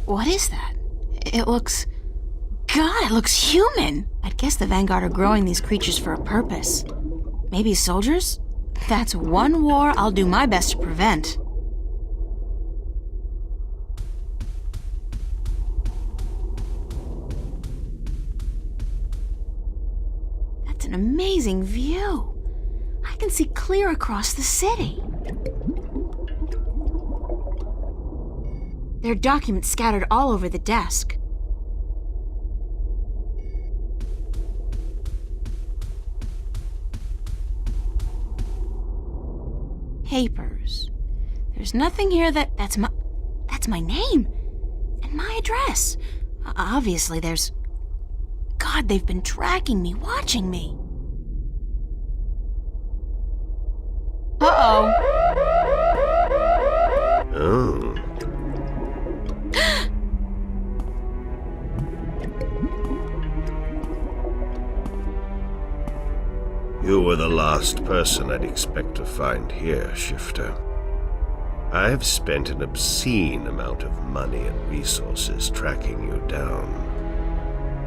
What is that? It looks... God, it looks human! I'd guess the Vanguard are growing these creatures for a purpose. Maybe soldiers? That's one war I'll do my best to prevent. That's an amazing view. I can see clear across the city. There are documents scattered all over the desk. Papers. There's nothing here that's my name and my address. Obviously there's... God, they've been tracking me, watching me. Uh-oh. Oh. You were the last person I'd expect to find here, Shifter. I've spent an obscene amount of money and resources tracking you down.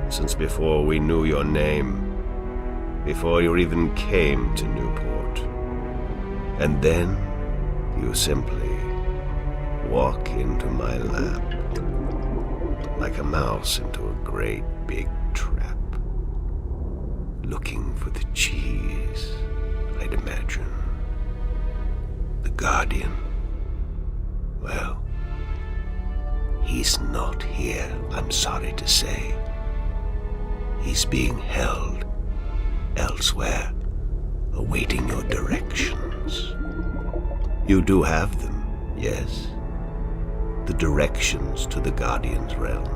Since before we knew your name, before you even came to Newport. And then you simply walk into my lap, like a mouse into a great big trap. Looking for the cheese, I'd imagine. The Guardian. Well, he's not here, I'm sorry to say. He's being held elsewhere, awaiting your directions. You do have them, yes? The directions to the Guardian's realm.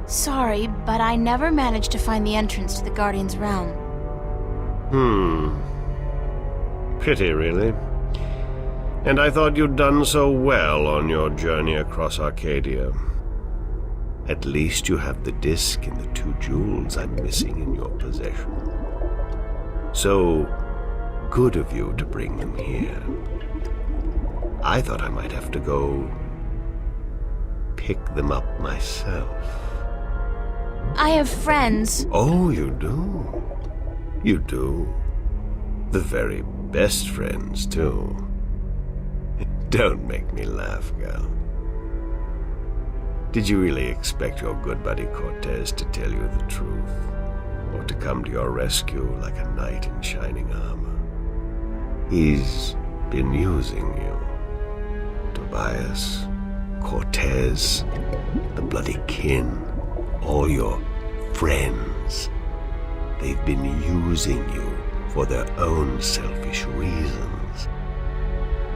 Sorry, but I never managed to find the entrance to the Guardian's realm. Pity, really. And I thought you'd done so well on your journey across Arcadia. At least you have the disc and the 2 jewels I'm missing in your possession. So good of you to bring them here. I thought I might have to go pick them up myself. I have friends. Oh, you do? You do? The very best friends, too. Don't make me laugh, girl. Did you really expect your good buddy Cortez to tell you the truth? Or to come to your rescue like a knight in shining armor? He's been using you. Tobias, Cortez, the bloody kin, all your friends. They've been using you for their own selfish reasons.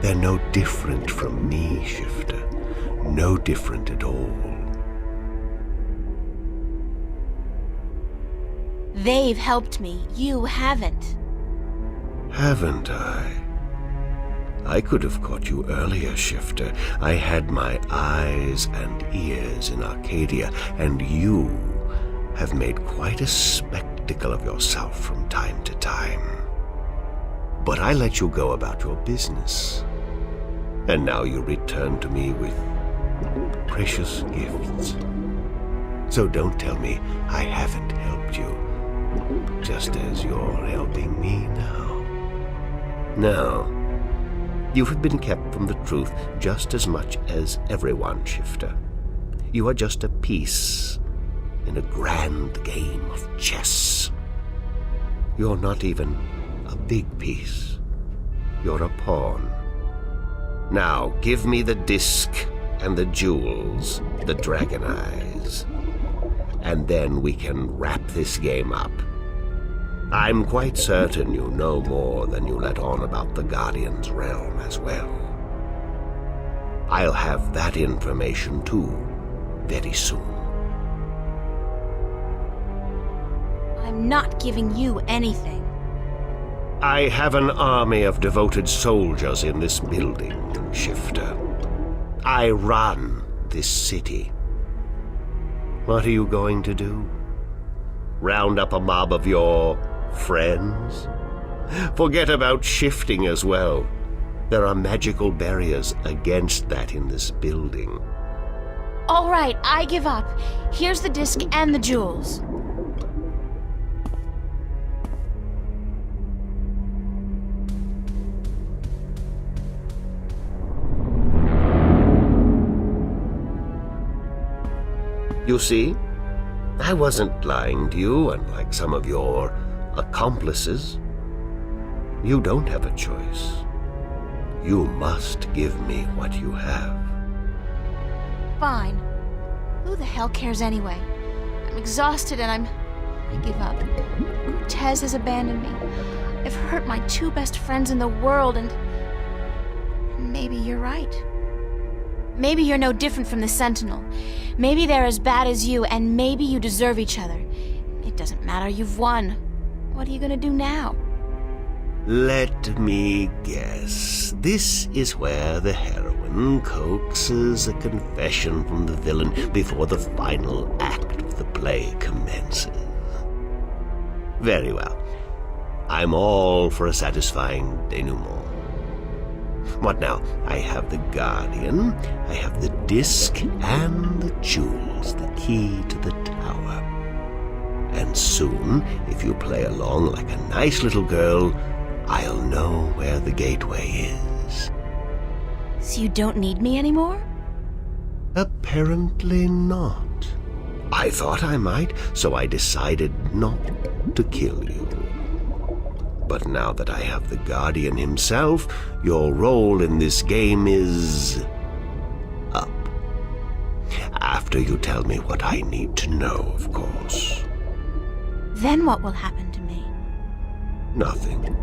They're no different from me, Shifter. No different at all. They've helped me. You haven't. Haven't I? I could have caught you earlier, Shifter. I had my eyes and ears in Arcadia, and you have made quite a spectacle of yourself from time to time. But I let you go about your business. And now you return to me with precious gifts. So don't tell me I haven't helped you, just as you're helping me now. No. You have been kept from the truth just as much as everyone, Shifter. You are just a piece in a grand game of chess. You're not even a big piece. You're a pawn. Now, give me the disc and the jewels, the dragon eyes, and then we can wrap this game up. I'm quite certain you know more than you let on about the Guardian's realm as well. I'll have that information too, very soon. I'm not giving you anything. I have an army of devoted soldiers in this building, Shifter. I run this city. What are you going to do? Round up a mob of your friends? Forget about shifting as well. There are magical barriers against that in this building. All right, I give up. Here's the disc and the jewels. You see, I wasn't lying to you, unlike some of your accomplices. You don't have a choice. You must give me what you have. Fine. Who the hell cares anyway? I'm exhausted and I give up. Cortez has abandoned me. I've hurt my two best friends in the world and maybe you're right. Maybe you're no different from the Sentinel. Maybe they're as bad as you, and maybe you deserve each other. It doesn't matter, you've won. What are you gonna do now? Let me guess. This is where the heroine coaxes a confession from the villain before the final act of the play commences. Very well. I'm all for a satisfying denouement. What now? I have the Guardian, I have the disc, and the jewels, the key to the tower. And soon, if you play along like a nice little girl, I'll know where the gateway is. So you don't need me anymore? Apparently not. I thought I might, so I decided not to kill you. But now that I have the Guardian himself, your role in this game is up. After you tell me what I need to know, of course. Then what will happen to me? Nothing.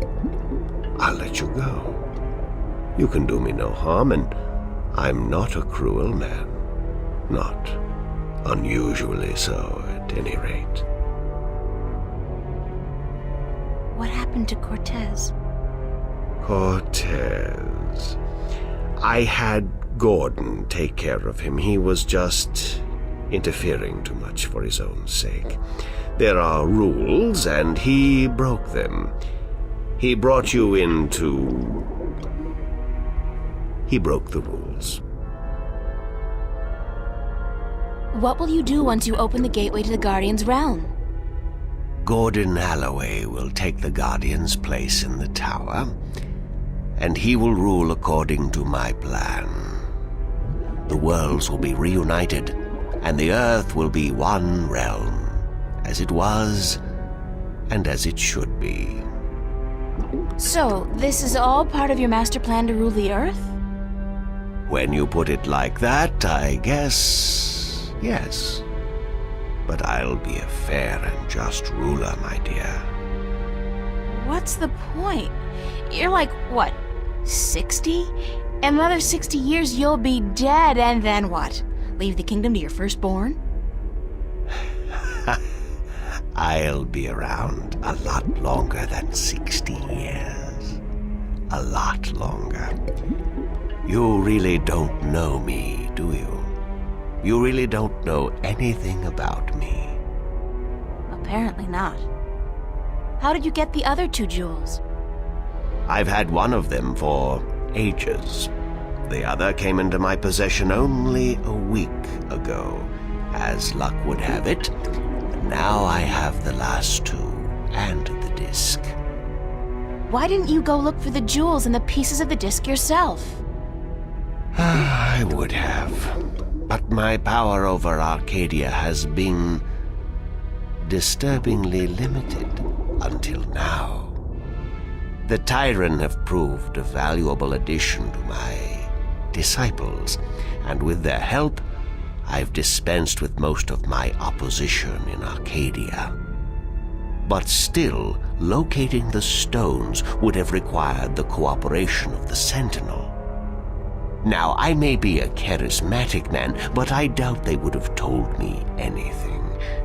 I'll let you go. You can do me no harm, and I'm not a cruel man. Not unusually so, at any rate. What happened to Cortez? Cortez. I had Gordon take care of him. He was just interfering too much for his own sake. There are rules, and he broke them. He brought you into... He broke the rules. What will you do once you open the gateway to the Guardian's realm? Gordon Alloway will take the Guardian's place in the tower, and he will rule according to my plan. The worlds will be reunited, and the Earth will be one realm, as it was, and as it should be. So, this is all part of your master plan to rule the Earth? When you put it like that, I guess, yes. But I'll be a fair and just ruler, my dear. What's the point? You're like, what, 60? In another 60 years you'll be dead, and then what? Leave the kingdom to your firstborn? I'll be around a lot longer than 60 years. A lot longer. You really don't know me, do you? You really don't know anything about me. Apparently not. How did you get the other two jewels? I've had one of them for ages. The other came into my possession only a week ago. As luck would have it, now I have the last two and the disc. Why didn't you go look for the jewels and the pieces of the disc yourself? I would have. But my power over Arcadia has been disturbingly limited until now. The Tyrant have proved a valuable addition to my disciples, and with their help, I've dispensed with most of my opposition in Arcadia. But still, locating the stones would have required the cooperation of the Sentinel. Now, I may be a charismatic man, but I doubt they would have told me anything.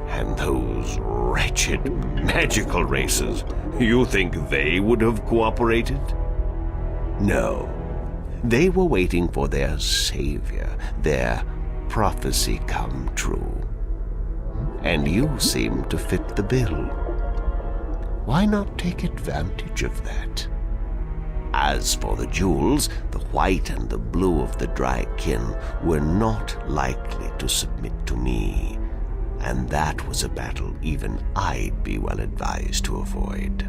And those wretched magical races, you think they would have cooperated? No. They were waiting for their savior, their prophecy come true. And you seem to fit the bill. Why not take advantage of that? As for the jewels, the white and the blue of the Drykin were not likely to submit to me, and that was a battle even I'd be well advised to avoid.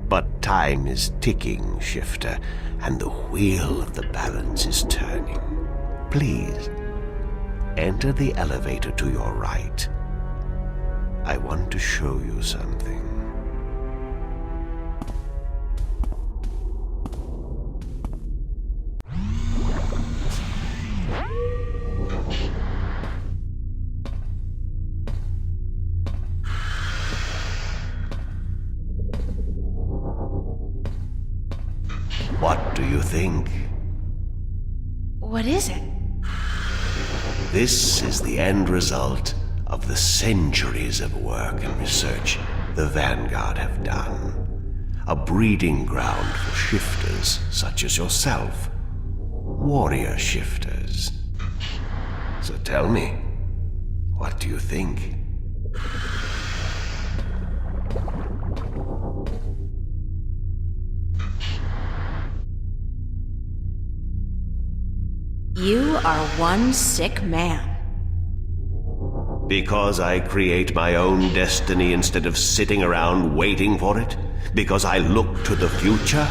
But time is ticking, Shifter, and the wheel of the balance is turning. Please, enter the elevator to your right. I want to show you something. What do you think? What is it? This is the end result of the centuries of work and research the Vanguard have done. A breeding ground for shifters such as yourself. Warrior shifters. So tell me, what do you think? You are one sick man. Because I create my own destiny instead of sitting around waiting for it? Because I look to the future?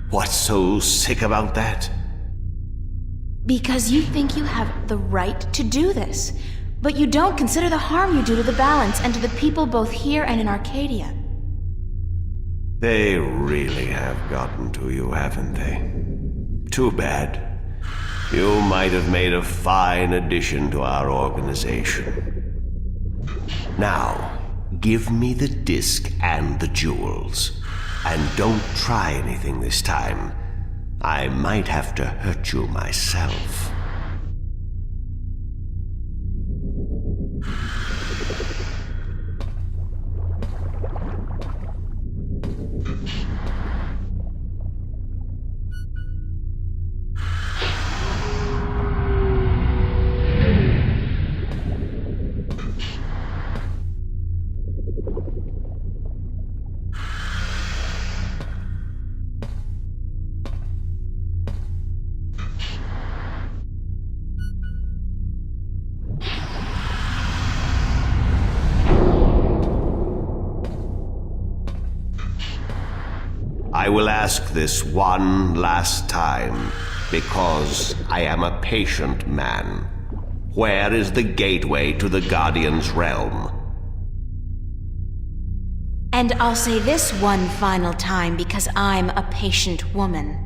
What's so sick about that? Because you think you have the right to do this, but you don't consider the harm you do to the balance and to the people both here and in Arcadia. They really have gotten to you, haven't they? Too bad. You might have made a fine addition to our organization. Now, give me the disc and the jewels. And don't try anything this time. I might have to hurt you myself. I will ask this one last time, because I am a patient man. Where is the gateway to the Guardian's realm? And I'll say this one final time because I'm a patient woman.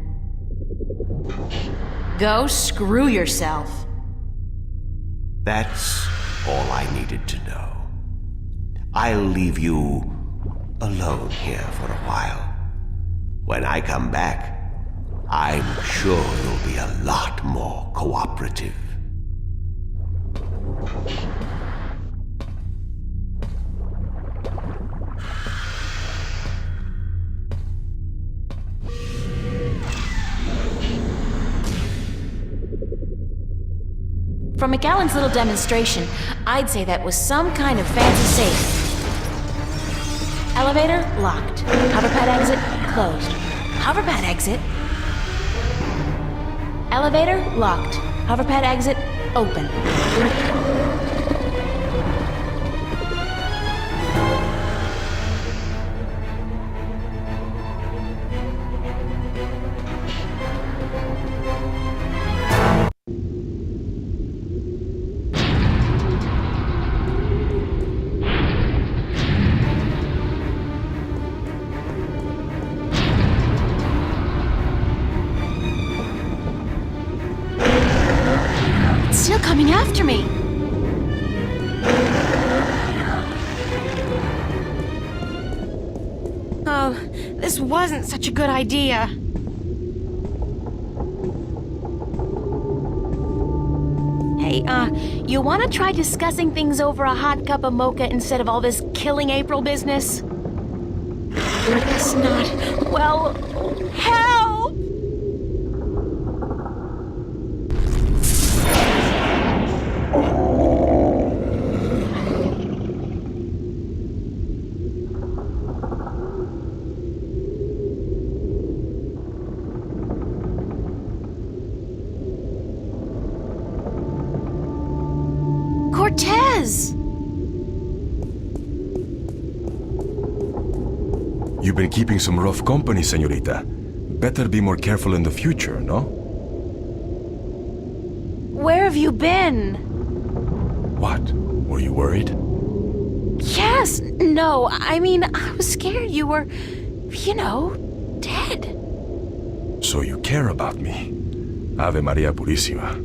Go screw yourself. That's all I needed to know. I'll leave you alone here for a while. When I come back, I'm sure you'll be a lot more cooperative. From McAllen's little demonstration, I'd say that was some kind of fancy safe. Elevator locked. Hoverpad exit closed. Hoverpad exit. Elevator locked. Hoverpad exit open. Still coming after me. Oh, this wasn't such a good idea. Hey, you want to try discussing things over a hot cup of mocha instead of all this killing April business? Guess not. Well, help! Cortez! You've been keeping some rough company, señorita. Better be more careful in the future, no? Where have you been? What? Were you worried? Yes, no, I mean, I was scared you were, dead. So you care about me. Ave Maria Purísima.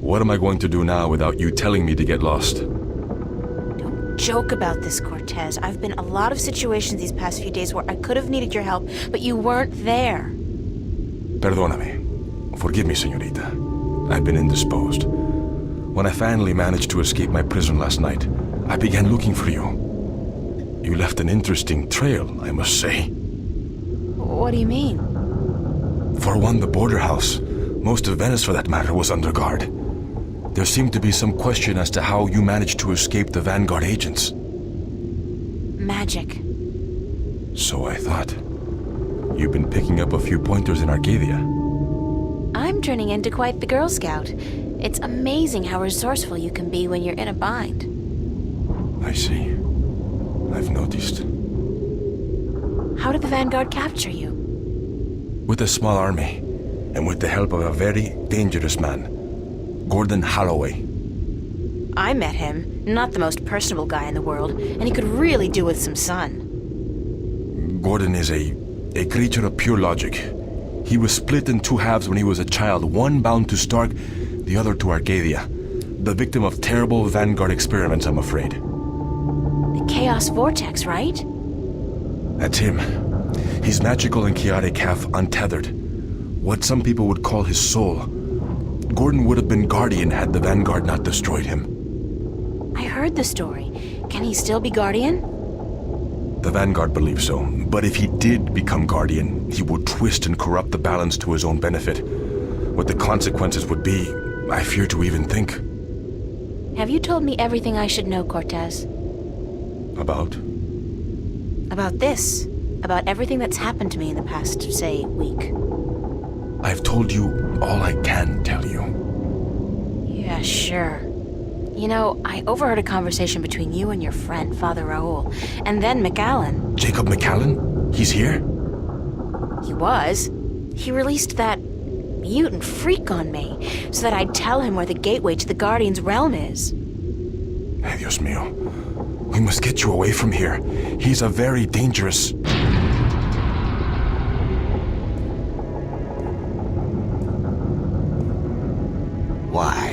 What am I going to do now without you telling me to get lost? Don't joke about this, Cortez. I've been in a lot of situations these past few days where I could have needed your help, but you weren't there. Perdóname. Forgive me, señorita. I've been indisposed. When I finally managed to escape my prison last night, I began looking for you. You left an interesting trail, I must say. What do you mean? For one, the border house, most of Venice for that matter, was under guard. There seemed to be some question as to how you managed to escape the Vanguard agents. Magic. So I thought. You've been picking up a few pointers in Arcadia. I'm turning into quite the Girl Scout. It's amazing how resourceful you can be when you're in a bind. I see. I've noticed. How did the Vanguard capture you? With a small army, and with the help of a very dangerous man, Gordon Holloway. I met him. Not the most personable guy in the world, and he could really do with some sun. Gordon is a creature of pure logic. He was split in two halves when he was a child, one bound to Stark, the other to Arcadia. The victim of terrible Vanguard experiments, I'm afraid. The Chaos Vortex, right? That's him. He's magical and chaotic, half untethered. What some people would call his soul. Gordon would have been Guardian had the Vanguard not destroyed him. I heard the story. Can he still be Guardian? The Vanguard believes so, but if he did become Guardian, he would twist and corrupt the balance to his own benefit. What the consequences would be, I fear to even think. Have you told me everything I should know, Cortez? About? About this. About everything that's happened to me in the past, say, week. I've told you all I can tell you. Yeah, sure. You know, I overheard a conversation between you and your friend, Father Raoul, and then McAllen. Jacob McAllen? He's here? He was. He released that mutant freak on me, so that I'd tell him where the gateway to the Guardian's realm is. Ay, Dios mío. We must get you away from here. He's a very dangerous... Why,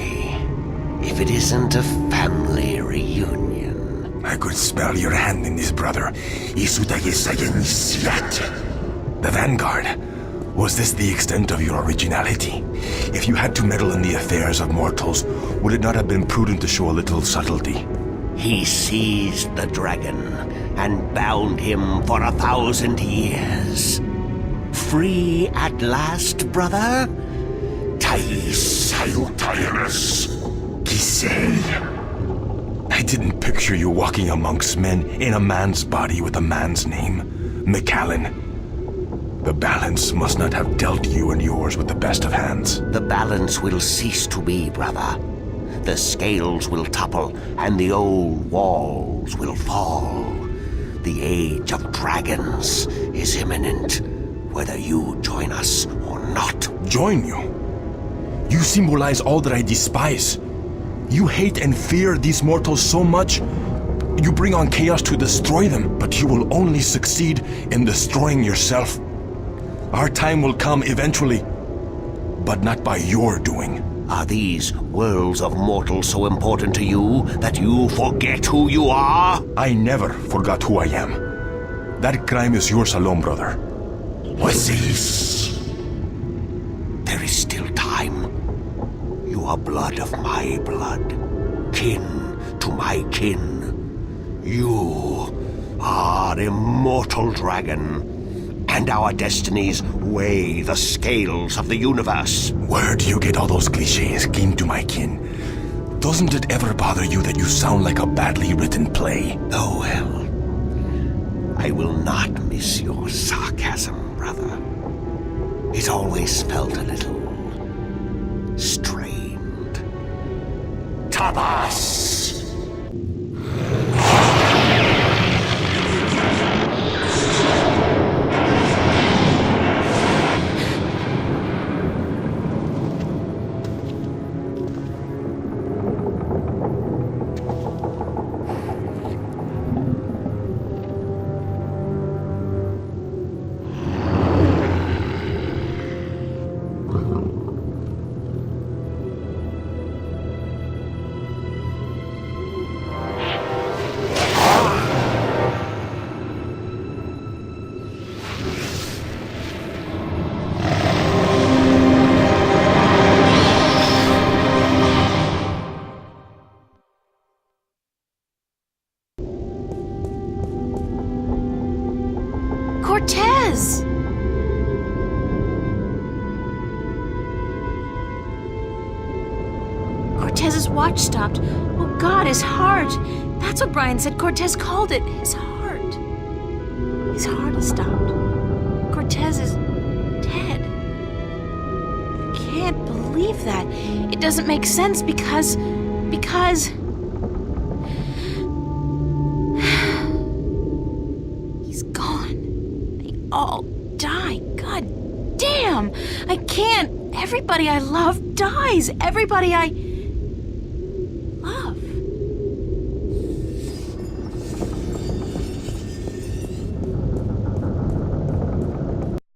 if it isn't a family reunion. I could smell your hand in this, brother. The Vanguard. Was this the extent of your originality? If you had to meddle in the affairs of mortals, would it not have been prudent to show a little subtlety? He seized the dragon and bound him for 1,000 years. Free at last, brother? I didn't picture you walking amongst men in a man's body with a man's name. McAllen. The balance must not have dealt you and yours with the best of hands. The balance will cease to be, brother. The scales will topple, and the old walls will fall. The age of dragons is imminent, whether you join us or not. Join you? You symbolize all that I despise. You hate and fear these mortals so much, you bring on chaos to destroy them, but you will only succeed in destroying yourself. Our time will come eventually, but not by your doing. Are these worlds of mortals so important to you that you forget who you are? I never forgot who I am. That crime is yours alone, brother. What's this? There is still time. You are blood of my blood, kin to my kin. You are immortal dragon, and our destinies weigh the scales of the universe. Where do you get all those cliches, kin to my kin? Doesn't it ever bother you that you sound like a badly written play? Oh well, I will not miss your sarcasm, brother. It always felt a little strained. Tabas! Cortez! Cortez's watch stopped. Oh God, his heart. That's what Brian said Cortez called it. His heart. His heart has stopped. Cortez is dead. I can't believe that. It doesn't make sense because... He's gone. They all died. God damn! I can't. Everybody I love dies. Everybody I...